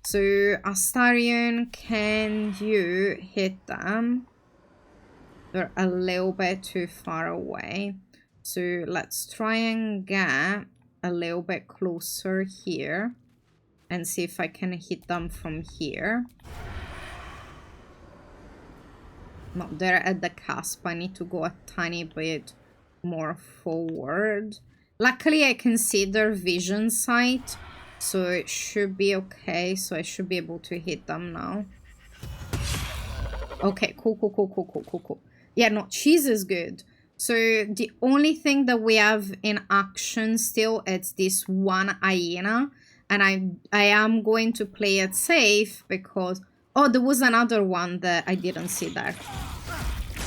So, Astarion, can you hit them? They're a little bit too far away. So, let's try and get a little bit closer here. And see if I can hit them from here. No, they're at the cusp. I need to go a tiny bit more forward. Luckily, I can see their vision sight. So it should be okay. So I should be able to hit them now. Okay, cool. Yeah, no, cheese is good. So the only thing that we have in action still, it's this one hyena. And I am going to play it safe because... Oh, there was another one that I didn't see there.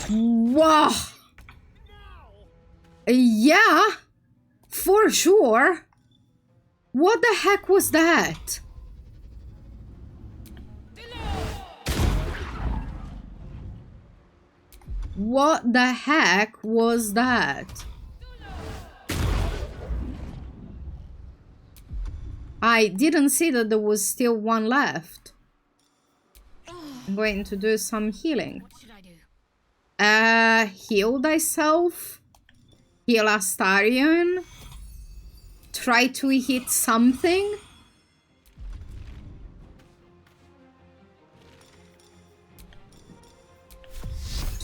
Wow! Yeah! For sure! What the heck was that? What the heck was that? I didn't see that there was still one left. I'm going to do some healing. What should I do? Heal thyself. Heal Astarion. Try to hit something.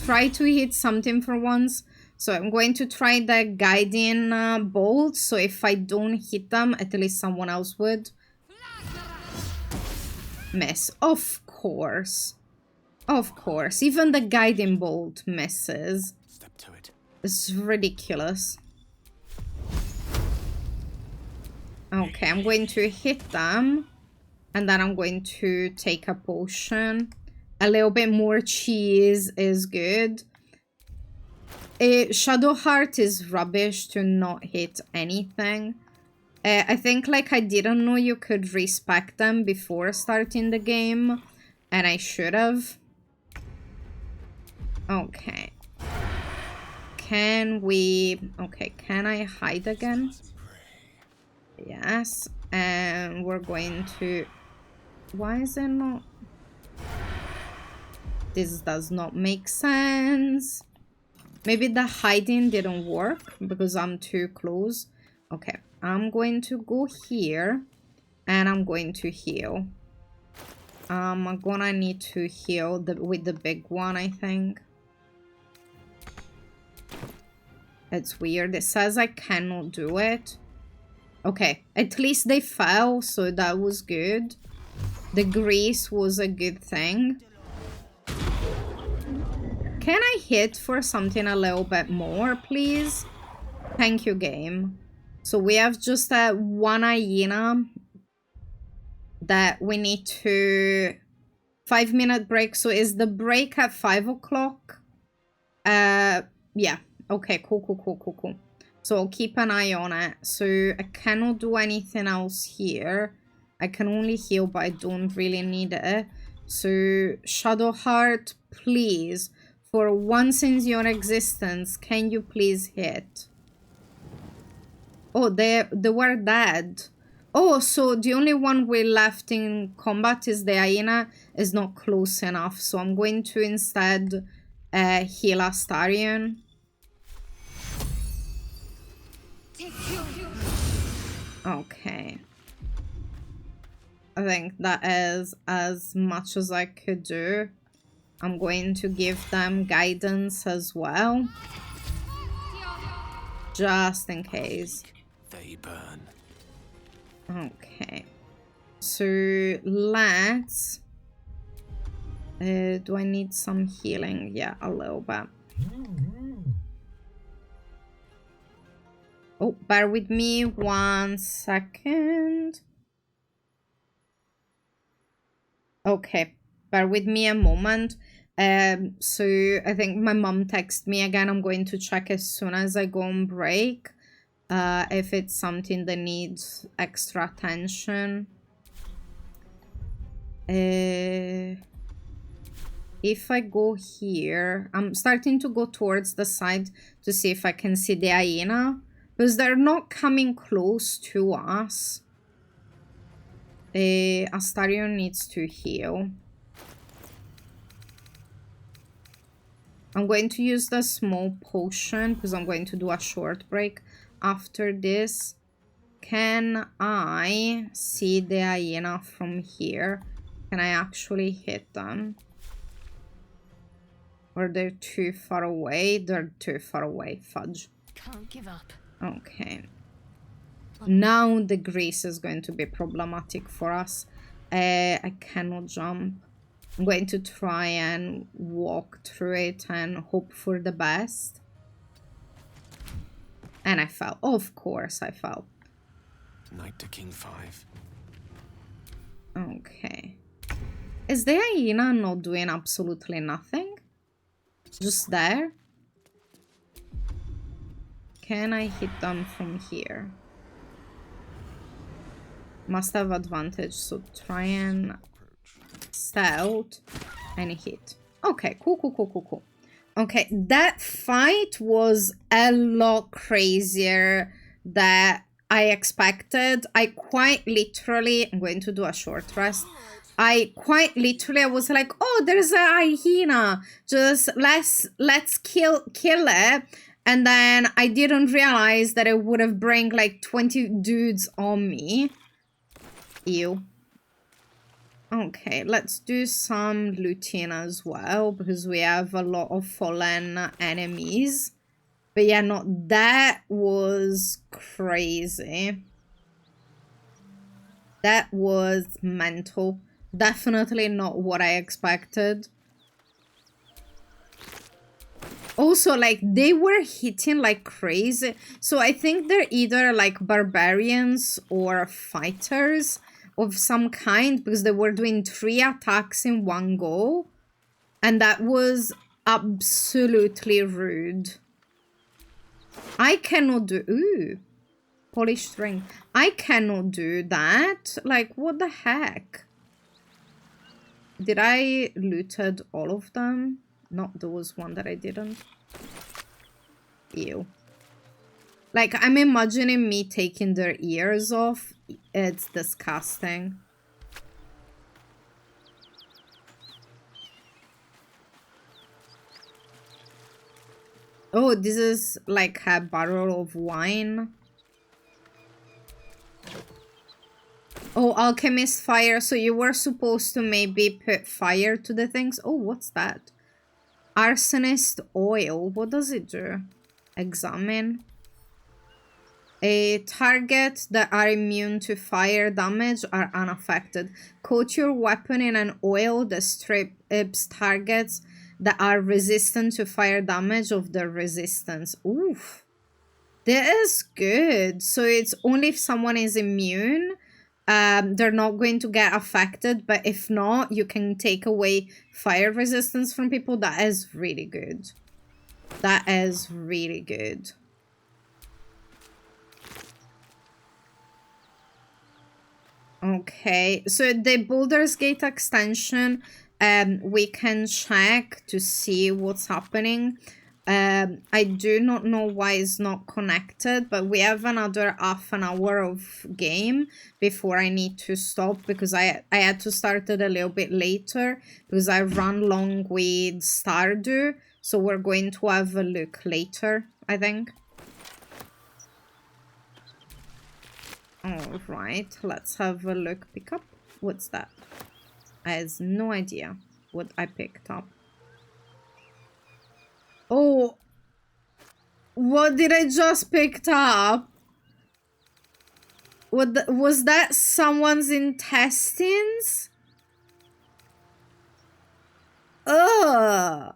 Try to hit something for once. So I'm going to try the guiding bolt. So if I don't hit them, at least someone else would. Miss. Of course. Of course. Even the guiding bolt misses. Step to it. It's ridiculous. Okay, I'm going to hit them. And then I'm going to take a potion. A little bit more cheese is good. Shadowheart is rubbish to not hit anything. I think like I didn't know you could respec them before starting the game. And I should have. Okay. Can we... Okay, can I hide again? Yes. And we're going to... Why is it not... This does not make sense. Maybe the hiding didn't work because I'm too close. Okay, I'm going to go here and I'm going to heal. I'm gonna need to heal with the big one, I think. It's weird. It says I cannot do it. Okay, at least they fell, so that was good. The grease was a good thing. Can I hit for something a little bit more, please? Thank you, game. So we have just that one hyena that we need to... 5-minute break. So is the break at 5 o'clock? Yeah. Okay, cool. So I'll keep an eye on it. So I cannot do anything else here. I can only heal, but I don't really need it. So Shadowheart, please... For once in your existence, can you please hit? Oh, they were dead. Oh, so the only one we left in combat is the hyena. Is not close enough. So I'm going to instead heal Astarion. Okay. I think that is as much as I could do. I'm going to give them guidance as well. Just in case. They burn. Okay. So let's... do I need some healing? Yeah, a little bit. Oh, bear with me 1 second. Okay. Bear with me a moment. So I think my mom texted me again. I'm going to check as soon as I go on break. If it's something that needs extra attention. If I go here, I'm starting to go towards the side to see if I can see the hyena. Because they're not coming close to us. Astarion needs to heal. I'm going to use the small potion because I'm going to do a short break after this. Can I see the hyena from here? Can I actually hit them? Or they're too far away? They're too far away. Fudge. Can't give up. Okay. Now the grease is going to be problematic for us. I cannot jump. I'm going to try and walk through it and hope for the best. And I fell. Of course I fell. Knight to King 5. Okay. Is the hyena not doing absolutely nothing? Just there? Can I hit them from here? Must have advantage, so try and stealth and hit. Okay, cool. Okay, that fight was a lot crazier than I expected. I quite literally, I'm going to do a short rest. I was like, oh, there's a hyena. Just let's kill it. And then I didn't realize that it would have bring like 20 dudes on me. Ew. Okay, let's do some looting as well, because we have a lot of fallen enemies. But yeah, no, that was crazy. That was mental. Definitely not what I expected. Also, like, they were hitting like crazy. So I think they're either like barbarians or fighters of some kind, because they were doing 3 attacks in one go. And that was absolutely rude. I cannot do... Ooh. Polished ring. I cannot do that. Like, what the heck? Did I looted all of them? No, there was one that I didn't. Ew. Like, I'm imagining me taking their ears off. It's disgusting. Oh, this is like a barrel of wine. Oh, alchemist fire. So you were supposed to maybe put fire to the things. Oh, what's that? Arsonist oil. What does it do? Examine. A target that are immune to fire damage are unaffected. Coat your weapon in an oil that strips targets that are resistant to fire damage of their resistance. Oof. That is good. So it's only if someone is immune, they're not going to get affected. But if not, you can take away fire resistance from people. That is really good. That is really good. Okay, so the Baldur's Gate extension, we can check to see what's happening. I do not know why it's not connected, but we have another half an hour of game before I need to stop, because I had to start it a little bit later because I ran long with Stardew, so we're going to have a look later, I think. Alright, let's have a look. Pick up. What's that? I have no idea what I picked up. Oh, what did I just picked up? What was that? Someone's intestines? Ugh.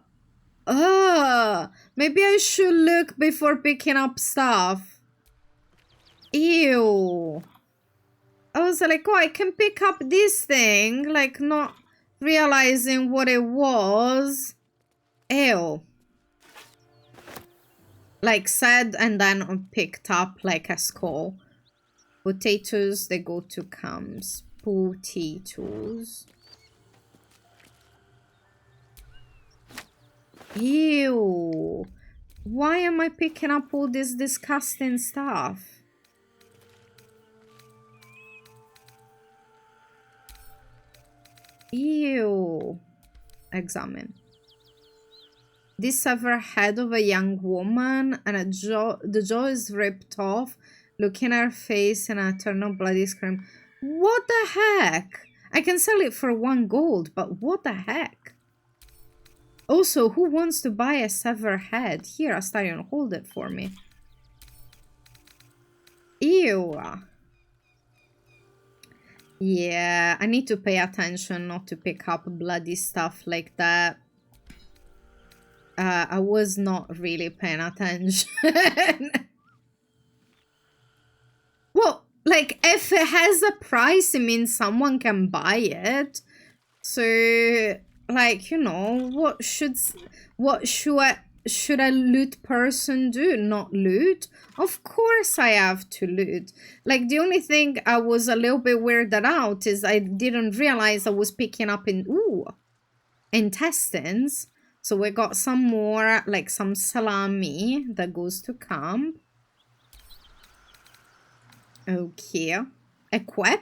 Ugh. Maybe I should look before picking up stuff. Ew. I was like, oh, I can pick up this thing, like not realizing what it was. Ew. Like said and then picked up like a skull. Potatoes, they go to cams. Potatoes. Ew. Why am I picking up all this disgusting stuff? Ew. Examine. This severed head of a young woman and the jaw is ripped off. Looking at her face and a eternal bloody scream. What the heck? I can sell it for 1 gold, but what the heck? Also, who wants to buy a severed head? Here, Astarion, hold it for me. Ew. Yeah, I need to pay attention not to pick up bloody stuff like that. I was not really paying attention. Well, like, if it has a price, it means someone can buy it. So, like, you know, what should a loot person do? Not loot? Of course I have to loot. Like, the only thing I was a little bit weirded out is I didn't realize I was picking up intestines. So we got some more, like some salami that goes to camp. Okay. Equip.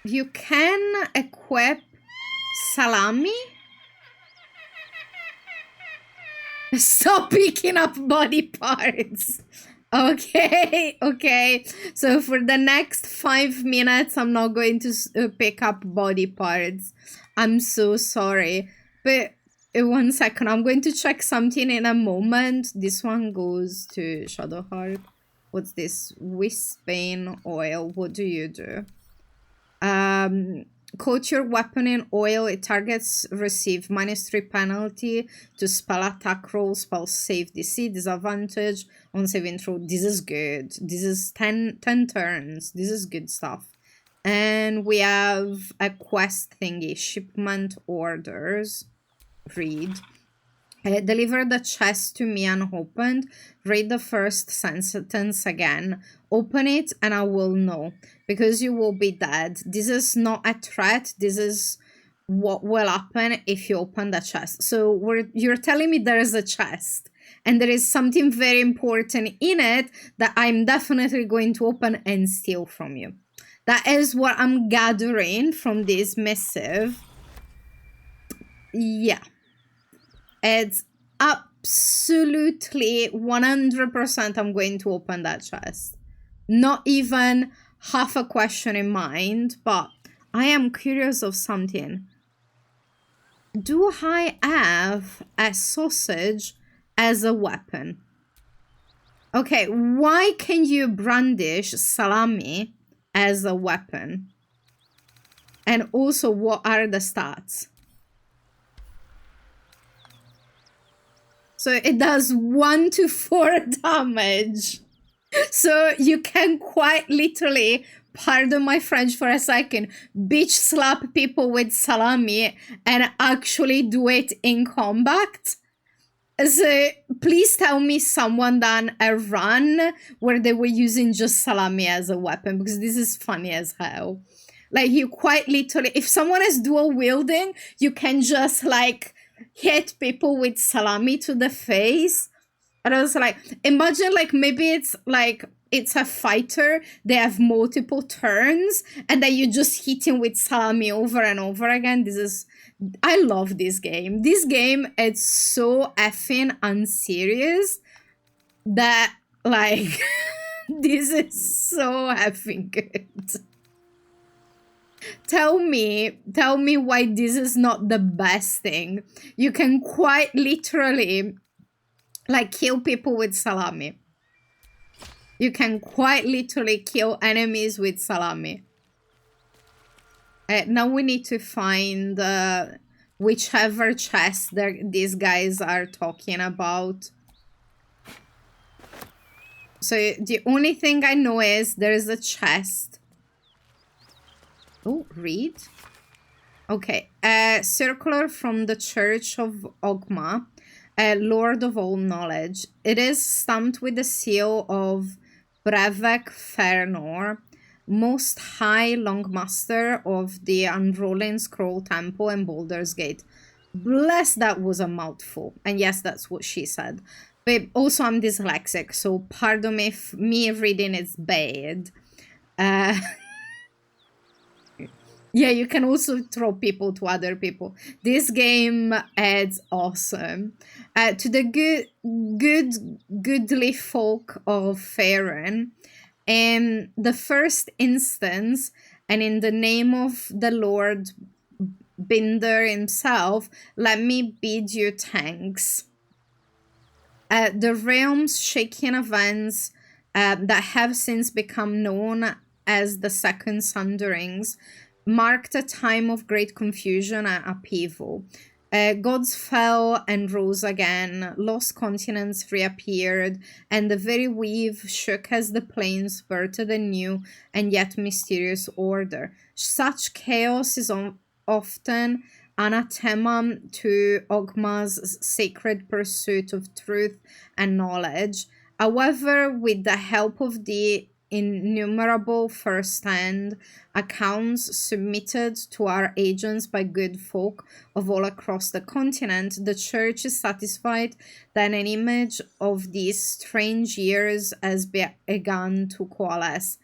You can equip salami. Stop picking up body parts. Okay, okay. So for the next 5 minutes, I'm not going to pick up body parts. I'm so sorry. But 1 second, I'm going to check something in a moment. This one goes to Shadowheart. What's this? Wispane oil. What do you do? Coat your weapon in oil. It targets receive -3 penalty to spell attack roll, spell save DC, disadvantage on saving throw. This is good. This is 10 turns. This is good stuff. And we have a quest thingy. Shipment orders. Read. Deliver the chest to me unopened. Read the first sentence again. Open it and I will know. Because you will be dead. This is not a threat. This is what will happen if you open the chest. So you're telling me there is a chest. And there is something very important in it that I'm definitely going to open and steal from you. That is what I'm gathering from this missive. Yeah. It's absolutely 100% I'm going to open that chest. Not even half a question in mind, but I am curious of something. Do I have a sausage as a weapon? Okay, why can you brandish salami as a weapon? And also, what are the stats? So it does 1 to 4 damage. So you can quite literally, pardon my French for a second, bitch slap people with salami and actually do it in combat. So please tell me someone done a run where they were using just salami as a weapon, because this is funny as hell. Like, you quite literally, if someone is dual wielding, you can just like hit people with salami to the face. And I was like, imagine like maybe it's like it's a fighter, they have multiple turns, and then you just hit him with salami over and over again. I love this game. This game is so effing unserious that like this is so effing good. Tell me why this is not the best thing. You can quite literally like kill people with salami. You can quite literally kill enemies with salami. Now we need to find whichever chest these guys are talking about. So the only thing I know is there is a chest. Oh, read. Okay. Circular from the Church of Ogma, Lord of all knowledge. It is stamped with the seal of Brevek Fernor, Most High Longmaster of the Unrolling Scroll Temple and Baldur's Gate. Bless, that was a mouthful. And yes, that's what she said. But also I'm dyslexic, so pardon me if me reading is bad. Uh, yeah, you can also throw people to other people. This game adds awesome. To the goodly folk of Faerun, in the first instance, and in the name of the Lord Binder himself, let me bid you thanks. The realm's shaking events that have since become known as the Second Sunderings marked a time of great confusion and upheaval. Gods fell and rose again, lost continents reappeared, and the very weave shook as the plains birthed a new and yet mysterious order. Such chaos is often anathema to Ogma's sacred pursuit of truth and knowledge. However, with the help of the innumerable first-hand accounts submitted to our agents by good folk of all across the continent, the church is satisfied that an image of these strange years has begun to coalesce.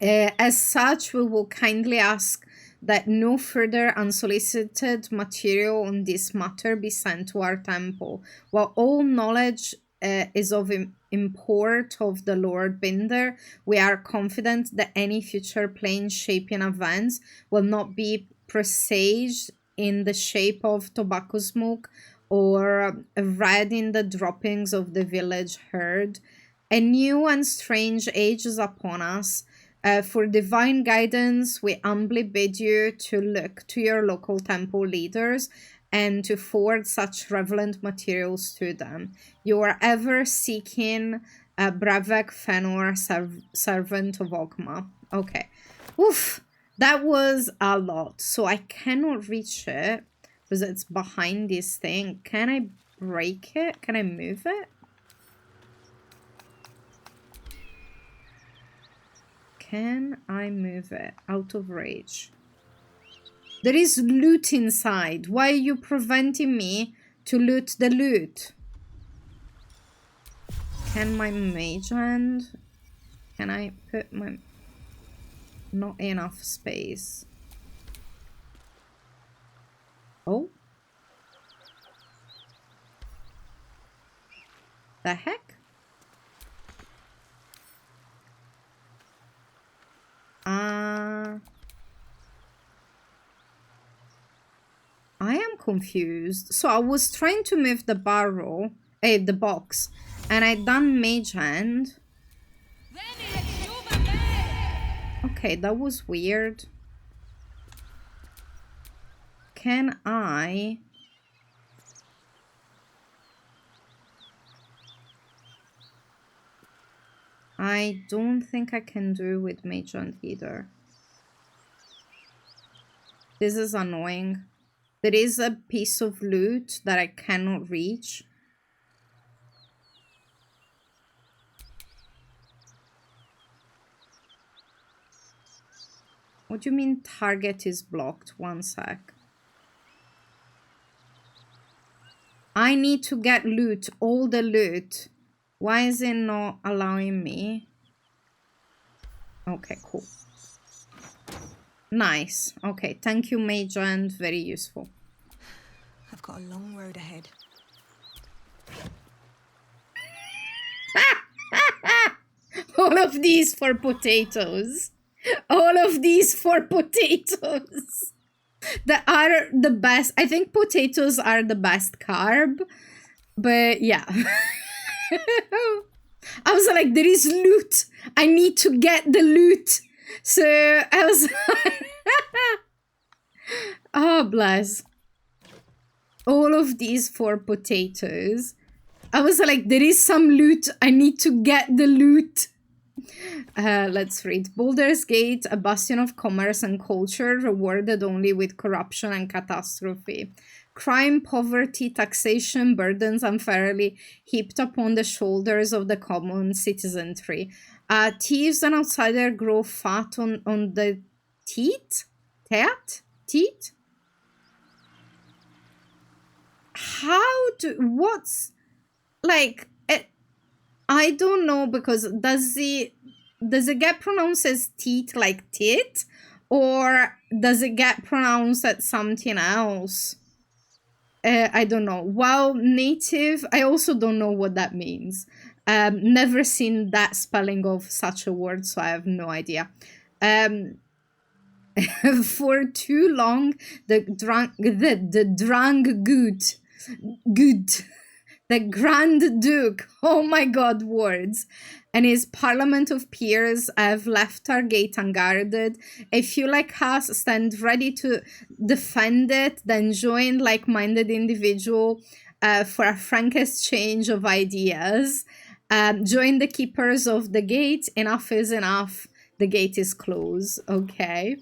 As such, we will kindly ask that no further unsolicited material on this matter be sent to our temple. While all knowledge is of import of the Lord Binder, we are confident that any future plane-shaping events will not be presaged in the shape of tobacco smoke or read in the droppings of the village herd. A new and strange age is upon us. For divine guidance, we humbly bid you to look to your local temple leaders and to forward such relevant materials to them. You are ever seeking Bravek Fenor, servant of Ogma. Okay. Oof. That was a lot. So I cannot reach it because it's behind this thing. Can I break it? Can I move it? Can I move it? Out of rage. There is loot inside. Why are you preventing me to loot the loot? Can my mage hand? Can I put my... Not enough space. Oh? The heck? I am confused. So I was trying to move the barrel, the box, and I done mage hand. Okay, that was weird. Can I... I don't think I can do with mage hand either. This is annoying. There is a piece of loot that I cannot reach. What do you mean target is blocked? One sec. I need to get loot, all the loot. Why is it not allowing me? Okay, cool. Nice. Okay, thank you, Mage Hand. Very useful. I've got a long road ahead. All of these for potatoes. All of these for potatoes. That are the best. I think potatoes are the best carb. But yeah. I was like, there is loot. I need to get the loot. So I was like, oh, bless. All of these for potatoes. I was like, there is some loot. I need to get the loot. Let's read. Baldur's Gate, a bastion of commerce and culture, rewarded only with corruption and catastrophe. Crime, poverty, taxation, burdens unfairly heaped upon the shoulders of the common citizenry. Thieves and outsiders grow fat on the teat? Teat? How do... What's... Like... I don't know, because does it get pronounced as teeth, like tit, or does it get pronounced as something else? I don't know. While native, I also don't know what that means. Never seen that spelling of such a word, so I have no idea. For too long, the good, the Grand Duke, oh my god, words, and his Parliament of Peers have left our gate unguarded. A few like us stand ready to defend it, then join like-minded individual for a frank exchange of ideas. Join the keepers of the gate. Enough is enough. The gate is closed. Okay.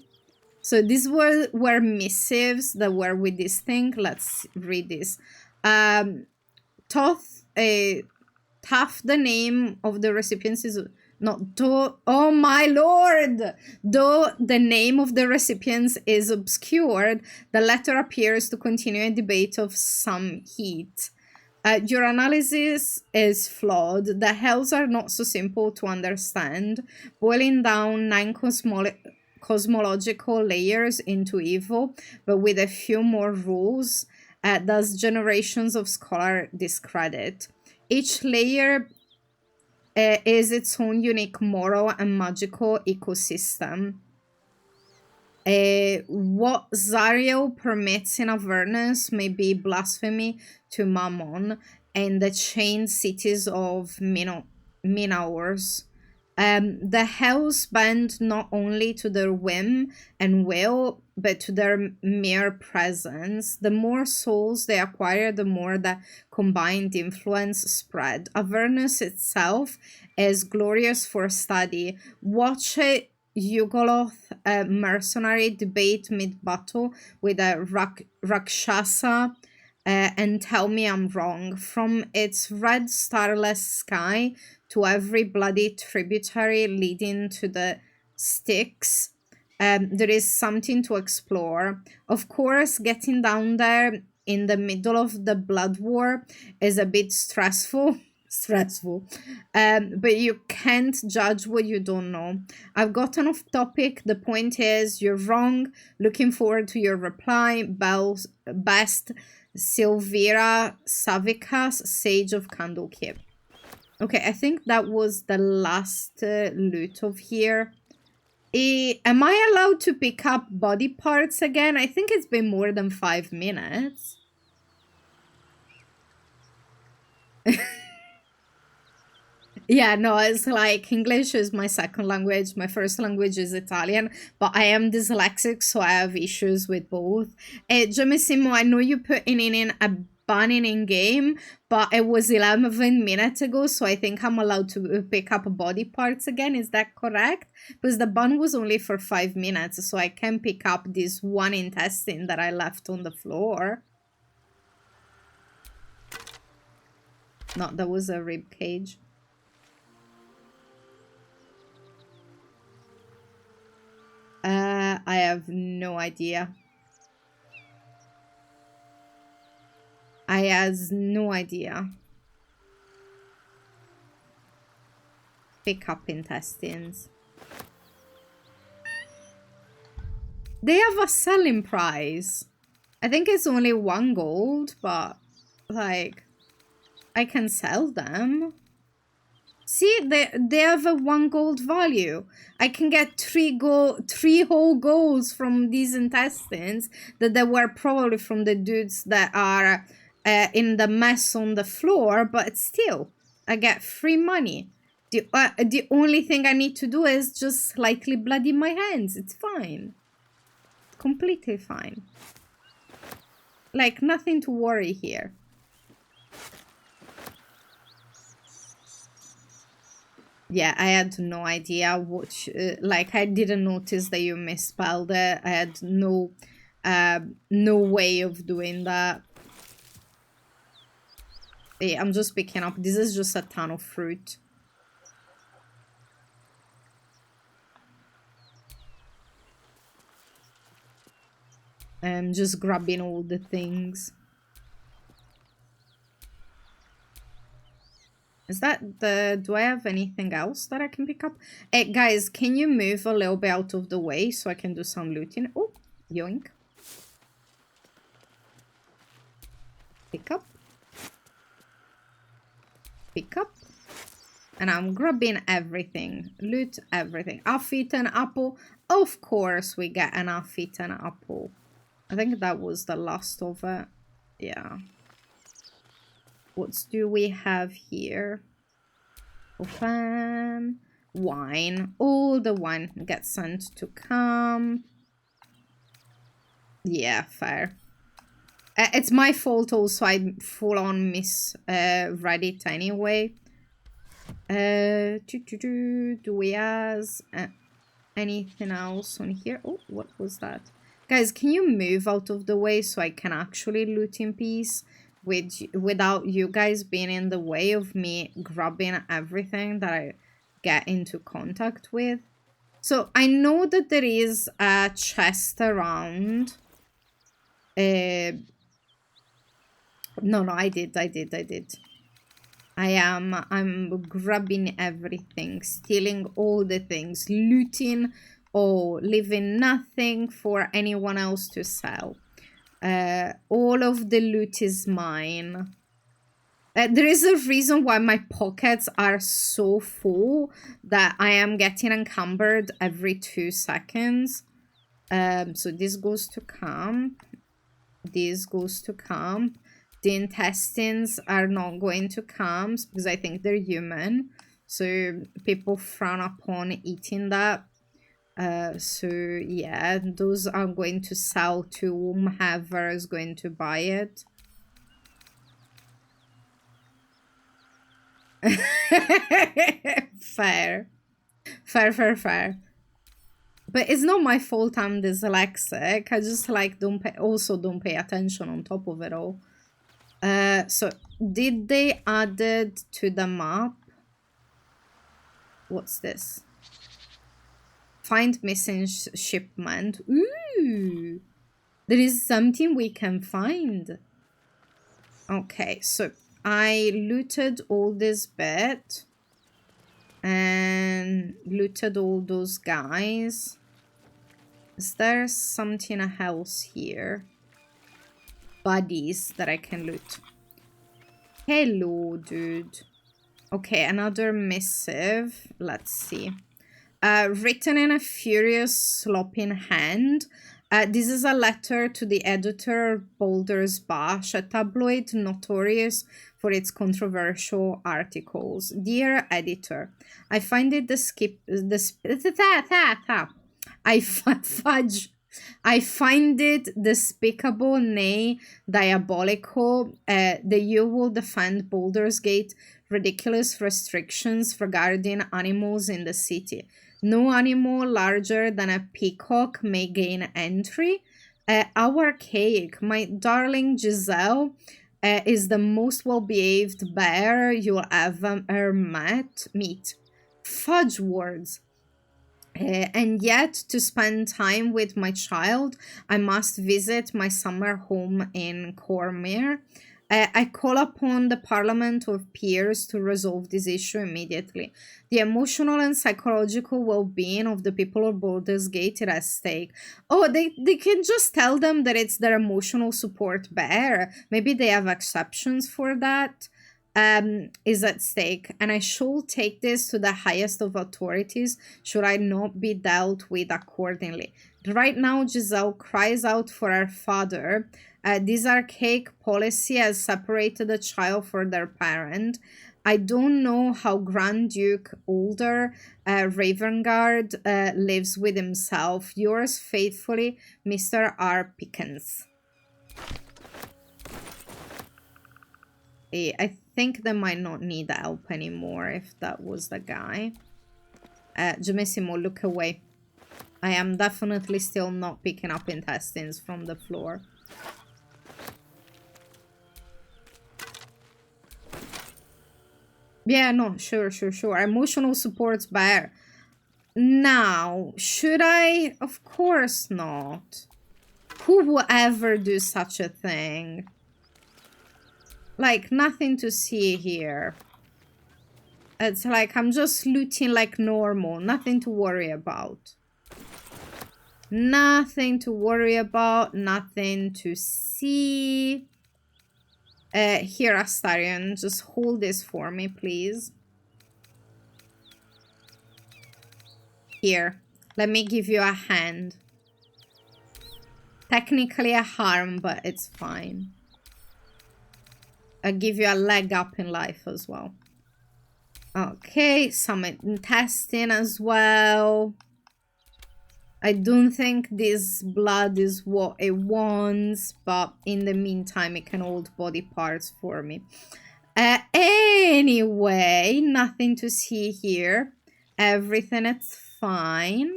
So these were missives that were with this thing. Let's read this. Toth, Tough, the name of the recipients is not do. Oh my lord! Though the name of the recipients is obscured, the letter appears to continue a debate of some heat. Your analysis is flawed. The hells are not so simple to understand. Boiling down 9 cosmological layers into evil, but with a few more rules, does generations of scholar discredit. Each layer is its own unique moral and magical ecosystem. What Zariel permits in Avernus may be blasphemy to Mammon and the chained cities of Minours. The hells bend not only to their whim and will, but to their mere presence. The more souls they acquire, the more the combined influence spread. Avernus itself is glorious for study. Watch it. Yugoloth, a mercenary, debate mid-battle with a Rakshasa, and tell me I'm wrong. From its red starless sky to every bloody tributary leading to the Styx, there is something to explore. Of course, getting down there in the middle of the blood war is a bit stressful. But you can't judge what you don't know. I've gotten off topic. The point is, you're wrong. Looking forward to your reply. Best, Silvira Savicas, Sage of Candlekeep. Okay, I think that was the last loot of here. Am I allowed to pick up body parts again? I think it's been more than 5 minutes. Yeah, no, it's like English is my second language. My first language is Italian, but I am dyslexic, so I have issues with both. Gemissimo, I know you put in a banning in game, but it was 11 minutes ago, so I think I'm allowed to pick up body parts again. Is that correct? Because the ban was only for 5 minutes, so I can pick up this one intestine that I left on the floor. No, that was a rib cage. I have no idea. I has no idea. Pick up intestines. They have a selling price. I think it's only 1 gold, but like I can sell them. See, they have a 1 gold value. I can get 3 whole golds from these intestines that they were probably from the dudes that are in the mess on the floor, but still, I get free money. The only thing I need to do is just slightly bloody my hands. It's fine. Completely fine. Like, nothing to worry here. Yeah, I had no idea which, like, I didn't notice that you misspelled it. I had no way of doing that. Yeah, I'm just picking up. This is just a ton of fruit. I'm just grabbing all the things. Is that the... Do I have anything else that I can pick up? Hey, guys, can you move a little bit out of the way so I can do some looting? Oh, yoink. Pick up. Pick up. And I'm grabbing everything. Loot everything. Half-eaten apple. Of course we get an half-eaten apple. I think that was the last of it. Yeah. What do we have here? Open. Wine. All the wine gets sent to camp. Yeah, fair. It's my fault also. I full-on misread it anyway. Do we have anything else on here? Oh, what was that? Guys, can you move out of the way so I can actually loot in peace without you guys being in the way of me grabbing everything that I get into contact with? So I know that there is a chest around. No, I did. I'm grabbing everything, stealing all the things, looting, or leaving nothing for anyone else to sell. All of the loot is mine. There is a reason why my pockets are so full that I am getting encumbered every 2 seconds. So this goes to camp. This goes to camp. The intestines are not going to camps because I think they're human. So people frown upon eating that. So yeah, those are going to sell to whomever is going to buy it. Fair. Fair. But it's not my fault I'm dyslexic. I just like don't pay attention on top of it all. So did they add it to the map? What's this? Find missing shipment. Ooh, there is something we can find. Okay, so I looted all this bit and looted all those guys. Is there something else here? Bodies that I can loot. Hello, dude. Okay, another missive. Let's see. Written in a furious, sloping hand. This is a letter to the editor of Baldur's Bash, a tabloid notorious for its controversial articles. Dear editor, I find it I find it despicable, nay, diabolical, that you will defend Baldur's Gate ridiculous restrictions regarding animals in the city. No animal larger than a peacock may gain entry. Our cake, my darling Giselle, is the most well-behaved bear you'll ever meet. Fudge words. And yet, to spend time with my child, I must visit my summer home in Cormyr. I call upon the Parliament of Peers to resolve this issue immediately. The emotional and psychological well-being of the people of Baldur's Gate is at stake. Oh, they can just tell them that it's their emotional support bear. Maybe they have exceptions for that. Is at stake, and I shall take this to the highest of authorities should I not be dealt with accordingly. Right now, Giselle cries out for her father. This archaic policy has separated the child from their parent. I don't know how Grand Duke Older Ravengard lives with himself. Yours faithfully, Mr. R. Pickens. I think they might not need help anymore if that was the guy. Gemissimo, look away. I am definitely still not picking up intestines from the floor. Yeah, no, sure. Emotional support's bear. Now, should I? Of course not. Who would ever do such a thing? Like, nothing to see here. It's like I'm just looting like normal. Nothing to worry about. Nothing to worry about. Nothing to see. Here, Astarion, just hold this for me, please. Here, let me give you a hand. Technically a harm, but it's fine. I'll give you a leg up in life as well. Okay, some intestine as well. I don't think this blood is what it wants, but in the meantime, it can hold body parts for me. Anyway, nothing to see here. Everything is fine.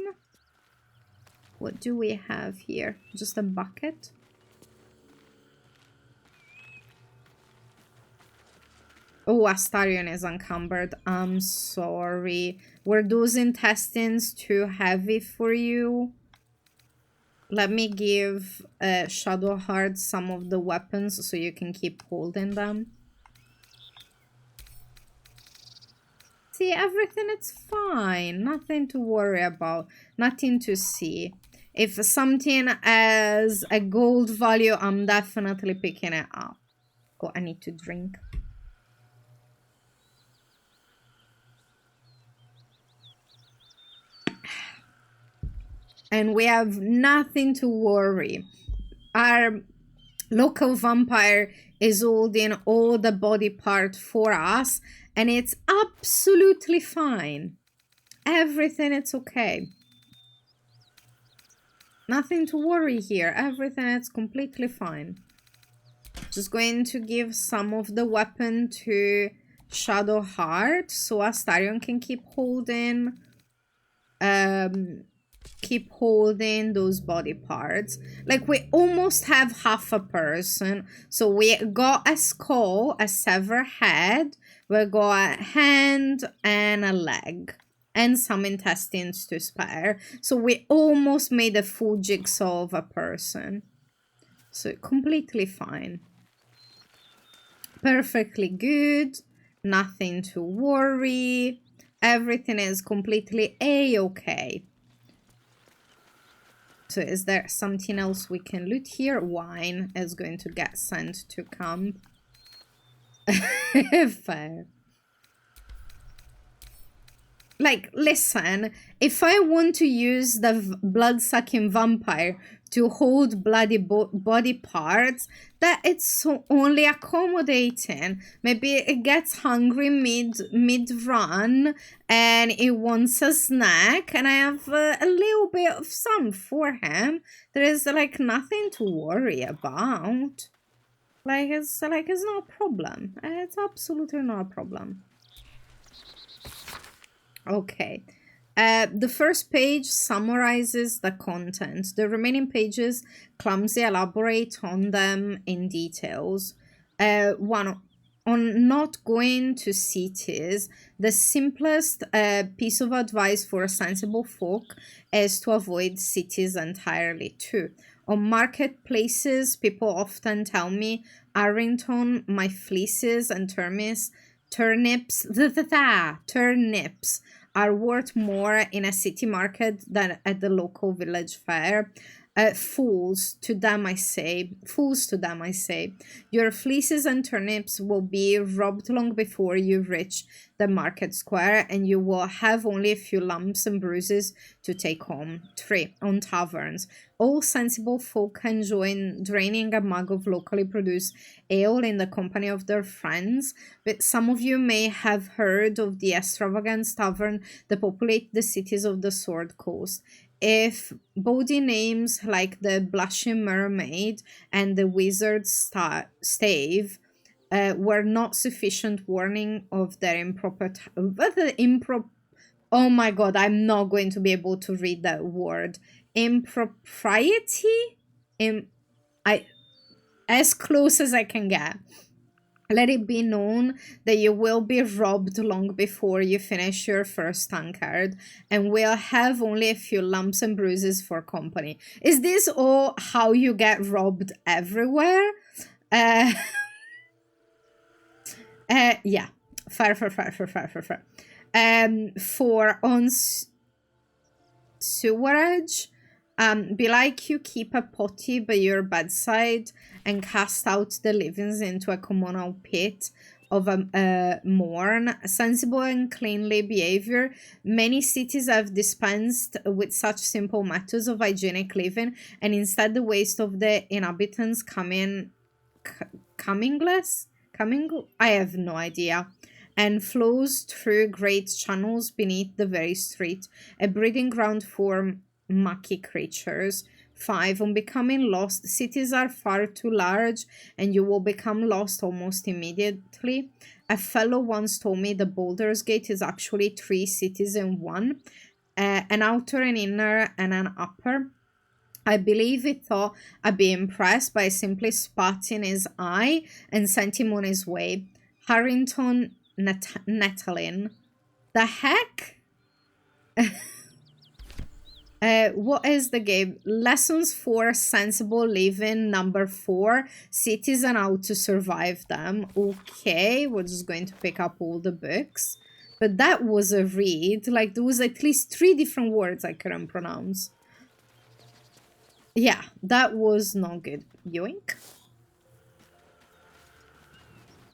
What do we have here? Just a bucket? Oh, Astarion is encumbered. I'm sorry. Were those intestines too heavy for you? Let me give Shadowheart some of the weapons so you can keep holding them. See, everything is fine. Nothing to worry about. Nothing to see. If something has a gold value, I'm definitely picking it up. Oh, I need to drink. And we have nothing to worry. Our local vampire is holding all the body part for us, and it's absolutely fine. Everything is okay. Nothing to worry here. Everything is completely fine. Just going to give some of the weapon to Shadowheart so Astarion can keep holding those body parts. Like, we almost have half a person. So we got a skull, a severed head, we got a hand and a leg, and some intestines to spare. So we almost made a full jigsaw of a person. So completely fine. Perfectly good. Nothing to worry. Everything is completely a-okay. So is there something else we can loot here? Wine is going to get sent to camp. Fair. Like, listen, if I want to use the blood-sucking vampire to hold bloody body parts, that it's so only accommodating. Maybe it gets hungry mid-run and it wants a snack, and I have a little bit of some for him. There is like nothing to worry about. It's not a problem. It's absolutely not a problem. Okay. The first page summarizes the content. The remaining pages clumsily elaborate on them in details. One, on not going to cities, the simplest piece of advice for sensible folk is to avoid cities entirely too. On marketplaces, people often tell me, Arrington, my fleeces and turnips are worth more in a city market than at the local village fair. Fools to them I say. Your fleeces and turnips will be robbed long before you reach the market square, and you will have only a few lumps and bruises to take home. 3. On taverns. All sensible folk enjoy draining a mug of locally produced ale in the company of their friends, but some of you may have heard of the extravagant tavern that populate the cities of the Sword Coast. If bawdy names like the Blushing Mermaid and the Wizard's Stave were not sufficient warning of their oh my god, I'm not going to be able to read that word. Impropriety? As close as I can get. Let it be known that you will be robbed long before you finish your first tankard, and will have only a few lumps and bruises for company. Is this all how you get robbed everywhere? Yeah. Fair. For on sewerage, be like you keep a potty by your bedside and cast out the livings into a communal pit of a morn. Sensible and cleanly behavior. Many cities have dispensed with such simple methods of hygienic living, and instead the waste of the inhabitants coming, I have no idea, and flows through great channels beneath the very street, a breeding ground for mucky creatures. 5. On becoming lost, cities are far too large and you will become lost almost immediately. A fellow once told me the Baldur's Gate is actually 3 cities in one, an outer, an inner, and an upper. I believe he thought I'd be impressed by simply spat in his eye and sent him on his way. Harrington Nettling. The heck? What is the game? Lessons for sensible living, number 4. Cities and how to survive them. Okay, we're just going to pick up all the books. But that was a read. Like, there was at least 3 different words I couldn't pronounce. Yeah, that was not good. Yoink.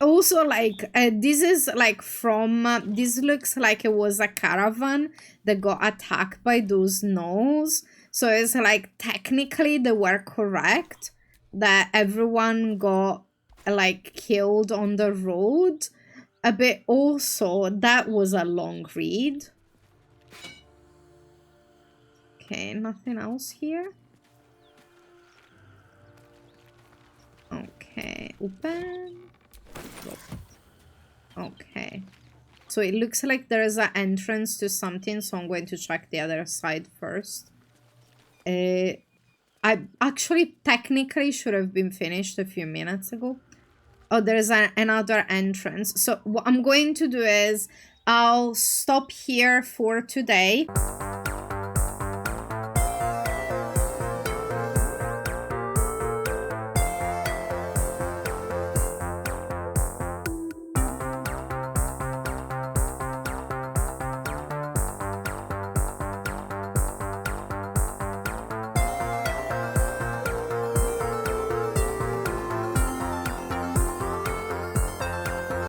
Also, like, this is like from this looks like it was a caravan that got attacked by those gnolls, so it's like technically they were correct that everyone got like killed on the road, but also that was a long read. Okay, nothing else here. Okay, open. Okay, so it looks like there is an entrance to something, so I'm going to check the other side first. I actually technically should have been finished a few minutes ago. Oh, there's another entrance. So what I'm going to do is I'll stop here for today.